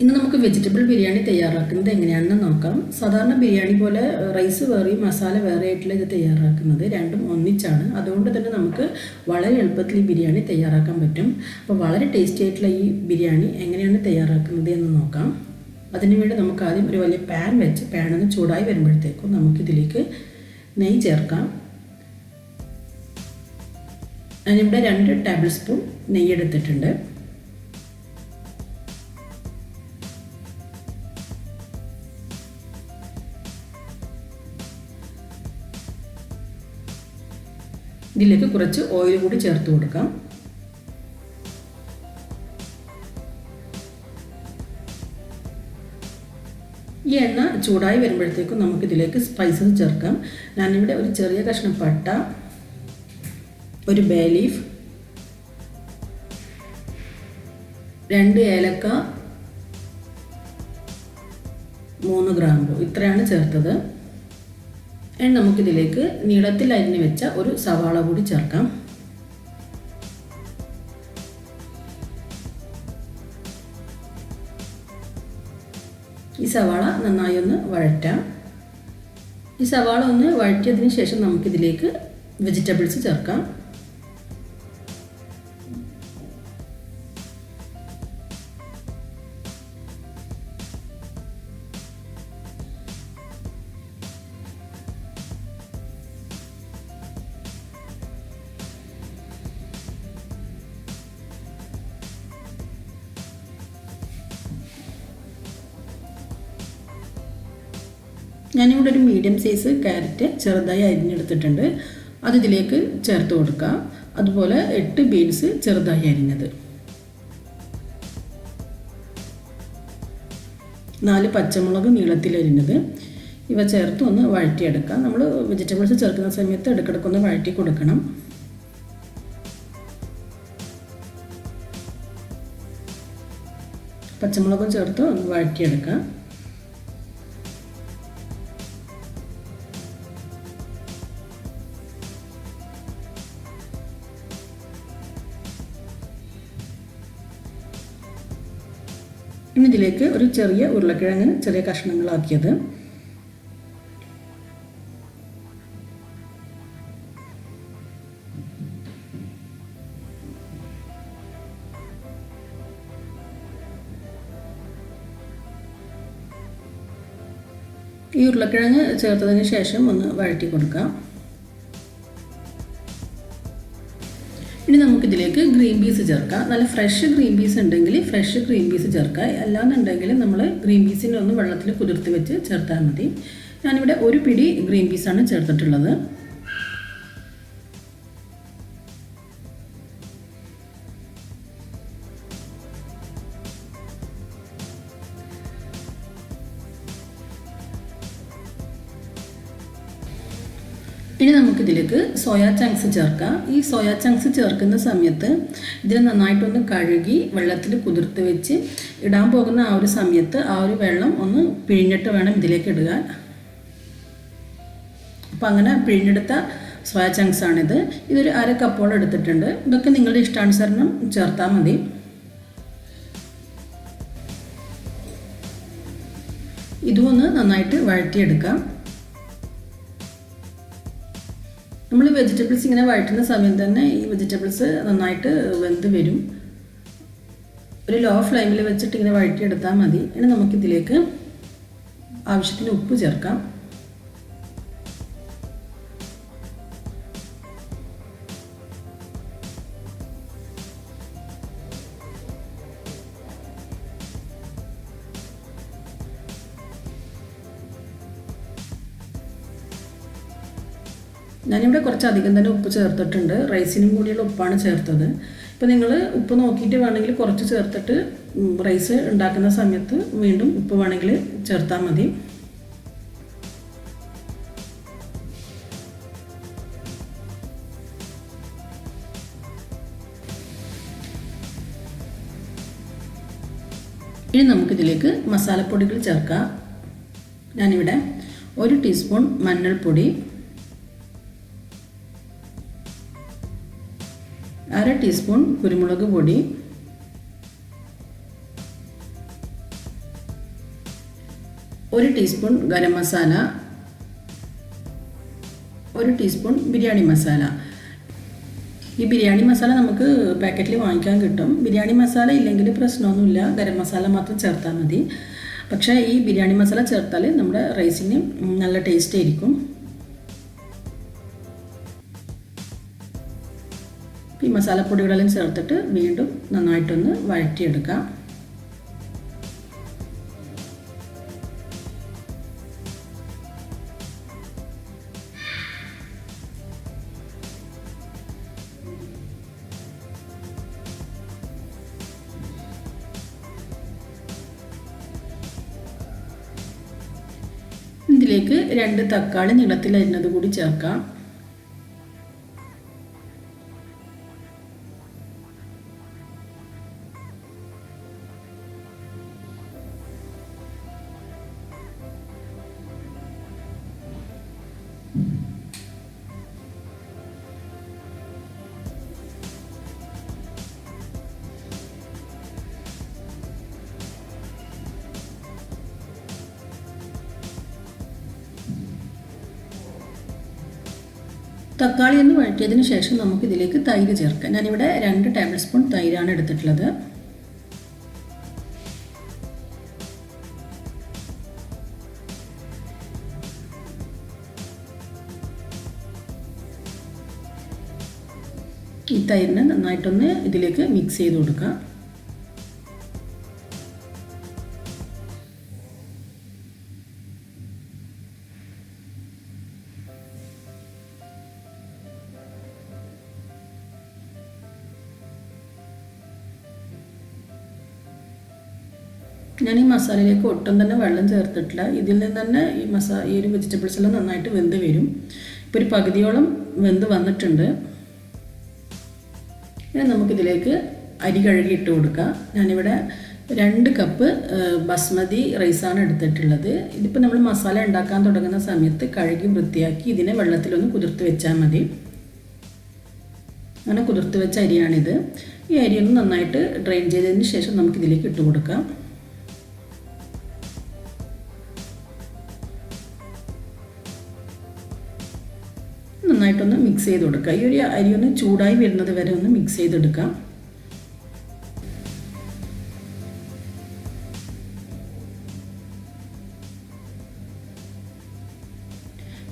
ഇന്ന് നമുക്ക് വെജിറ്റബിൾ ബിരിയാണി തയ്യാറാക്കുന്നത് എങ്ങനെയാണെന്ന് നോക്കാം. സാധാരണ ബിരിയാണി പോലെ റൈസ് വേറെയും മസാല വേറെ ആയിട്ടുള്ള ഇത് തയ്യാറാക്കുന്നത് രണ്ടും ഒന്നിച്ചാണ്. അതുകൊണ്ട് തന്നെ നമുക്ക് വളരെ എളുപ്പത്തിൽ ഈ ബിരിയാണി തയ്യാറാക്കാൻ പറ്റും. അപ്പോൾ വളരെ ടേസ്റ്റി ആയിട്ടുള്ള ഈ ബിരിയാണി എങ്ങനെയാണ് തയ്യാറാക്കുന്നത് എന്ന് നോക്കാം. അതിനുവേണ്ടി നമുക്ക് ആദ്യം ഒരു വലിയ പാൻ വെച്ച് പാനൊന്ന് ചൂടായി വരുമ്പോഴത്തേക്കും നമുക്കിതിലേക്ക് നെയ്യ് ചേർക്കാം. ഞാനിവിടെ 2 ടേബിൾ സ്പൂൺ നെയ്യ് എടുത്തിട്ടുണ്ട്. ഇതിലേക്ക് കുറച്ച് ഓയിൽ കൂടി ചേർത്ത് കൊടുക്കാം. ഈ എണ്ണ ചൂടായി വരുമ്പോഴത്തേക്കും നമുക്കിതിലേക്ക് സ്പൈസസ് ചേർക്കാം. ഞാനിവിടെ ഒരു ചെറിയ കഷ്ണം പട്ട, ഒരു ബേ ലീഫ്, 2 ഏലക്ക, 3 ഗ്രാമ്പു ഇത്രയാണ് ചേർത്തത്. ഇനി നമുക്കിതിലേക്ക് നീളത്തിൽ അരിഞ്ഞു വെച്ച ഒരു സവാള കൂടി ചേർക്കാം. ഈ സവാള നന്നായി ഒന്ന് വഴറ്റാം. ഈ സവാള ഒന്ന് വഴറ്റിയതിന് ശേഷം നമുക്കിതിലേക്ക് വെജിറ്റബിൾസ് ചേർക്കാം. ഞാനിവിടെ ഒരു മീഡിയം സൈസ് ക്യാരറ്റ് ചെറുതായി അരിഞ്ഞെടുത്തിട്ടുണ്ട്. അത് ഇതിലേക്ക് ചേർത്ത് കൊടുക്കാം. അതുപോലെ 8 ബീൻസ് ചെറുതായി അരിഞ്ഞത്, 4 പച്ചമുളക് നീളത്തിൽ അരിഞ്ഞത്, ഇവ ചേർത്ത് ഒന്ന് വഴറ്റിയെടുക്കാം. നമ്മൾ വെജിറ്റബിൾസ് ചേർക്കുന്ന സമയത്ത് ഇടയ്ക്കിടയ്ക്കൊന്ന് വഴറ്റി കൊടുക്കണം. പച്ചമുളകും ചേർത്ത് ഒന്ന് വഴറ്റിയെടുക്കാം. ഇനി ഇതിലേക്ക് ഒരു ചെറിയ ഉരുളക്കിഴങ്ങ് ചെറിയ കഷ്ണങ്ങളാക്കിയത്, ഈ ഉരുളക്കിഴങ്ങ് ചേർത്തതിന് ശേഷം ഒന്ന് വഴറ്റി കൊടുക്കാം. ഇനി നമുക്കിതിലേക്ക് ഗ്രീൻ പീസ് ചേർക്കാം. നല്ല ഫ്രഷ് ഗ്രീൻ പീസ് ഉണ്ടെങ്കിൽ ഫ്രഷ് ഗ്രീൻ പീസ് ചേർക്കാം. അല്ലാന്നുണ്ടെങ്കിൽ നമ്മൾ ഗ്രീൻ പീസിനെ ഒന്ന് വെള്ളത്തിൽ കുതിർത്ത് വെച്ച് ചേർത്താൽ മതി. ഞാനിവിടെ 1 പിടി ഗ്രീൻ പീസാണ് ചേർത്തിട്ടുള്ളത്. ഇനി നമുക്കിതിലേക്ക് സോയാ ചങ്ക്സ് ചേർക്കാം. ഈ സോയാ ചങ്ക്സ് ചേർക്കുന്ന സമയത്ത് ഇതിനെ നന്നായിട്ടൊന്ന് കഴുകി വെള്ളത്തിൽ കുതിർത്ത് വെച്ച് ഇടാൻ പോകുന്ന ആ ഒരു സമയത്ത് ആ ഒരു വെള്ളം ഒന്ന് പിഴിഞ്ഞിട്ട് വേണം ഇതിലേക്ക് ഇടുക. അപ്പോൾ അങ്ങനെ പിഴിഞ്ഞെടുത്ത സോയാ ചങ്ക്സ് ആണിത്. ഇതൊരു 1/2 കപ്പോളം എടുത്തിട്ടുണ്ട്. ഇതൊക്കെ നിങ്ങളുടെ ഇഷ്ടാനുസരണം ചേർത്താൽ മതി. ഇതും ഒന്ന് നന്നായിട്ട് വഴറ്റിയെടുക്കാം. നമ്മൾ വെജിറ്റബിൾസ് ഇങ്ങനെ വഴറ്റുന്ന സമയം തന്നെ ഈ വെജിറ്റബിൾസ് നന്നായിട്ട് വെന്ത് വരും. ഒരു ലോ ഫ്ലെയിമിൽ വെച്ചിട്ട് ഇങ്ങനെ വഴറ്റിയെടുത്താൽ മതി. ഇനി നമുക്കിതിലേക്ക് ആവശ്യത്തിന് ഉപ്പ് ചേർക്കാം. ഞാനിവിടെ കുറച്ചധികം തന്നെ ഉപ്പ് ചേർത്തിട്ടുണ്ട്. റൈസിനും കൂടിയുള്ള ഉപ്പാണ് ചേർത്തത്. ഇപ്പോൾ നിങ്ങൾ ഉപ്പ് നോക്കിയിട്ട് വേണമെങ്കിൽ കുറച്ച് ചേർത്തിട്ട് റൈസ് ഉണ്ടാക്കുന്ന സമയത്ത് വീണ്ടും ഉപ്പ് വേണമെങ്കിൽ ചേർത്താൽ മതി. ഇനി നമുക്കിതിലേക്ക് മസാലപ്പൊടികൾ ചേർക്കാം. ഞാനിവിടെ 1 ടീസ്പൂൺ മഞ്ഞൾപ്പൊടി, 1/2 ടീസ്പൂൺ കുരുമുളക് പൊടി, 1 ടീസ്പൂൺ ഗരം മസാല, 1 ടീസ്പൂൺ ബിരിയാണി മസാല. ഈ ബിരിയാണി മസാല നമുക്ക് പാക്കറ്റിൽ വാങ്ങിക്കാൻ കിട്ടും. ബിരിയാണി മസാല ഇല്ലെങ്കിൽ പ്രശ്നമൊന്നുമില്ല, ഗരം മസാല മാത്രം ചേർത്താൽ മതി. പക്ഷേ ഈ ബിരിയാണി മസാല ചേർത്താൽ നമ്മുടെ റൈസിന് നല്ല ടേസ്റ്റ് ആയിരിക്കും. ഈ മസാലപ്പൊടികളെല്ലാം ചേർത്തിട്ട് വീണ്ടും നന്നായിട്ടൊന്ന് വഴറ്റിയെടുക്കാം. ഇതിലേക്ക് 2 തക്കാളി നീളത്തിൽ അരിഞ്ഞത് കൂടി ചേർക്കാം. തക്കാളി ഒന്ന് വഴറ്റിയതിന് ശേഷം നമുക്കിതിലേക്ക് തൈര് ചേർക്കാം. ഞാനിവിടെ 2 ടേബിൾ സ്പൂൺ തൈരാണ് എടുത്തിട്ടുള്ളത്. ഈ തൈരിനെ നന്നായിട്ടൊന്ന് ഇതിലേക്ക് മിക്സ് ചെയ്ത് കൊടുക്കാം. ഞാൻ ഈ മസാലയിലേക്ക് ഒട്ടും തന്നെ വെള്ളം ചേർത്തിട്ടില്ല. ഇതിൽ നിന്ന് തന്നെ ഈ ഒരു വെജിറ്റബിൾസ് എല്ലാം നന്നായിട്ട് വെന്ത് വരും. ഇപ്പോൾ ഒരു പകുതിയോളം വെന്ത് വന്നിട്ടുണ്ട്. ഇനി നമുക്കിതിലേക്ക് അരി കഴുകി ഇട്ട് കൊടുക്കാം. ഞാനിവിടെ 2 കപ്പ് ബസ്മതി റൈസാണ് എടുത്തിട്ടുള്ളത്. ഇതിപ്പോൾ നമ്മൾ മസാല ഉണ്ടാക്കാൻ തുടങ്ങുന്ന സമയത്ത് കഴുകി വൃത്തിയാക്കി ഇതിനെ വെള്ളത്തിലൊന്ന് കുതിർത്ത് വെച്ചാൽ മതി. അങ്ങനെ കുതിർത്ത് വെച്ച അരിയാണിത്. ഈ അരിയൊന്ന് നന്നായിട്ട് ഡ്രെയിൻ ചെയ്തതിന് ശേഷം നമുക്കിതിലേക്ക് ഇട്ട് കൊടുക്കാം. നന്നായിട്ടൊന്ന് മിക്സ് ചെയ്ത് കൊടുക്കുക. ഈ ഒരു അരി ഒന്ന് ചൂടായി വരുന്നത് വരെ ഒന്ന് മിക്സ് ചെയ്തെടുക്കാം.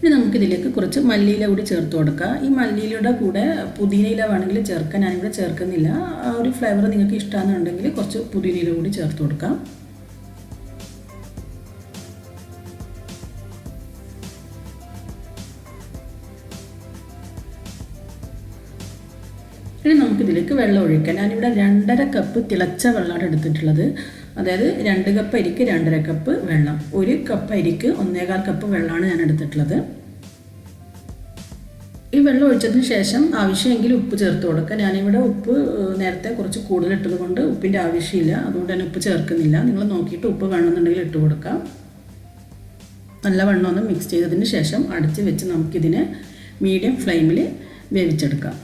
ഇനി നമുക്കിതിലേക്ക് കുറച്ച് മല്ലിയില കൂടി ചേർത്ത് കൊടുക്കാം. ഈ മല്ലിയിലയുടെ കൂടെ പുതിനയില വേണമെങ്കിൽ ചേർക്കാം. ഞാനിവിടെ ചേർക്കുന്നില്ല. ആ ഒരു ഫ്ലേവർ നിങ്ങൾക്ക് ഇഷ്ടമാണെന്നുണ്ടെങ്കിൽ കുറച്ച് പുതിനയില കൂടി ചേർത്ത് കൊടുക്കാം. ഇനി നമുക്കിതിലേക്ക് വെള്ളം ഒഴിക്കാം. ഞാനിവിടെ 2.5 കപ്പ് തിളച്ച വെള്ളമാണ് എടുത്തിട്ടുള്ളത്. അതായത് 2 കപ്പ് അരിക്ക് 2.5 കപ്പ് വെള്ളം. 1 കപ്പ് അരിക്ക് 1.25 കപ്പ് വെള്ളമാണ് ഞാൻ എടുത്തിട്ടുള്ളത്. ഈ വെള്ളം ഒഴിച്ചതിന് ശേഷം ആവശ്യമെങ്കിൽ ഉപ്പ് ചേർത്ത് കൊടുക്കാം. ഞാനിവിടെ ഉപ്പ് നേരത്തെ കുറച്ച് കൂടുതൽ ഇട്ടത് കൊണ്ട് ഉപ്പിൻ്റെ ആവശ്യമില്ല. അതുകൊണ്ട് തന്നെ ഉപ്പ് ചേർക്കുന്നില്ല. നിങ്ങൾ നോക്കിയിട്ട് ഉപ്പ് വേണമെന്നുണ്ടെങ്കിൽ ഇട്ട് കൊടുക്കാം. നല്ലവണ്ണം ഒന്ന് മിക്സ് ചെയ്തതിന് ശേഷം അടച്ച് വെച്ച് നമുക്കിതിനെ മീഡിയം ഫ്ലെയിമിൽ വേവിച്ചെടുക്കാം.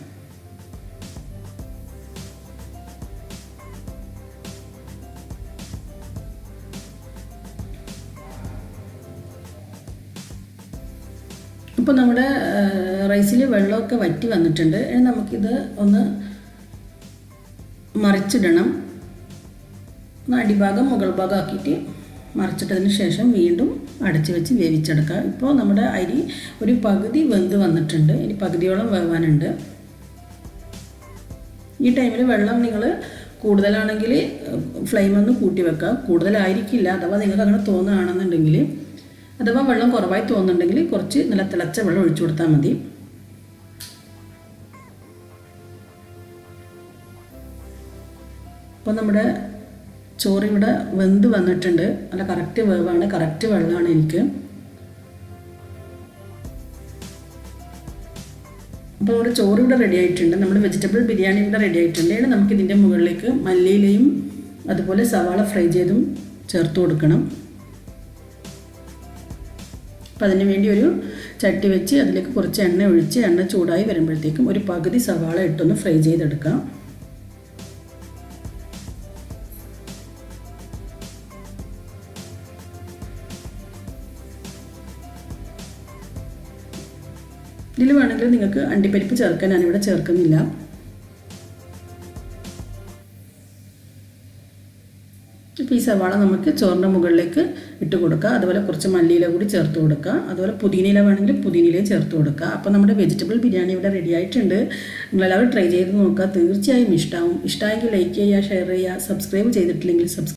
ഇപ്പോൾ നമ്മുടെ റൈസിൽ വെള്ളമൊക്കെ വറ്റി വന്നിട്ടുണ്ട്. ഇനി നമുക്കിത് ഒന്ന് മറിച്ചിടണം. അടിഭാഗം മുകൾ ഭാഗം ആക്കിയിട്ട് മറിച്ചിട്ടതിന് ശേഷം വീണ്ടും അടച്ച് വെച്ച് വേവിച്ചെടുക്കുക. ഇപ്പോൾ നമ്മുടെ അരി ഒരു പകുതി വെന്ത് വന്നിട്ടുണ്ട്. ഇനി പകുതിയോളം വേവാനുണ്ട്. ഈ ടൈമിൽ വെള്ളം നിങ്ങൾ കൂടുതലാണെങ്കിൽ ഫ്ലെയിം ഒന്ന് കൂട്ടി വെക്കുക. കൂടുതലായിരിക്കില്ല. അഥവാ നിങ്ങൾക്ക് അങ്ങനെ തോന്നുകയാണെന്നുണ്ടെങ്കിൽ, അഥവാ വെള്ളം കുറവായി തോന്നുന്നുണ്ടെങ്കിൽ കുറച്ച് നല്ല തിളച്ച വെള്ളം ഒഴിച്ചു കൊടുത്താൽ മതി. അപ്പോൾ നമ്മുടെ ചോറ് ഇവിടെ വെന്ത് വന്നിട്ടുണ്ട്. നല്ല കറക്റ്റ് വേവാണ്, കറക്റ്റ് വെള്ളമാണ് എനിക്ക്. അപ്പോൾ നമ്മുടെ ചോറ് ഇവിടെ റെഡി ആയിട്ടുണ്ട്. നമ്മുടെ വെജിറ്റബിൾ ബിരിയാണി ഇവിടെ റെഡി ആയിട്ടുണ്ട്. ഇനി നമുക്കിതിൻ്റെ മുകളിലേക്ക് മല്ലിയിലയും അതുപോലെ സവാള ഫ്രൈ ചെയ്തും ചേർത്ത് കൊടുക്കണം. അപ്പോൾ അതിന് വേണ്ടി ഒരു ചട്ടി വെച്ച് അതിലേക്ക് കുറച്ച് എണ്ണ ഒഴിച്ച് എണ്ണ ചൂടായി വരുമ്പോഴത്തേക്കും ഒരു പകുതി സവാള ഇട്ടൊന്ന് ഫ്രൈ ചെയ്തെടുക്കാം. ഇതിൽ വേണമെങ്കിൽ നിങ്ങൾക്ക് അണ്ടിപ്പരിപ്പ് ചേർക്കാൻ ഞാനിവിടെ ചേർക്കുന്നില്ല. ഈ സവാള നമുക്ക് ചോറിൻ്റെ മുകളിലേക്ക് ഇട്ട് കൊടുക്കുക. അതുപോലെ കുറച്ച് മല്ലിയില കൂടി ചേർത്ത് കൊടുക്കുക. അതുപോലെ പുതിനയില വേണമെങ്കിൽ പുതിനയിലയും ചേർത്ത് കൊടുക്കുക. അപ്പോൾ നമ്മുടെ വെജിറ്റബിൾ ബിരിയാണി ഇവിടെ റെഡി ആയിട്ടുണ്ട്. നിങ്ങളെല്ലാവരും ട്രൈ ചെയ്ത് നോക്കുക. തീർച്ചയായും ഇഷ്ടമാവും. ഇഷ്ടമായെങ്കിൽ ലൈക്ക് ചെയ്യുക, ഷെയർ ചെയ്യുക. സബ്സ്ക്രൈബ് ചെയ്തിട്ടില്ലെങ്കിൽ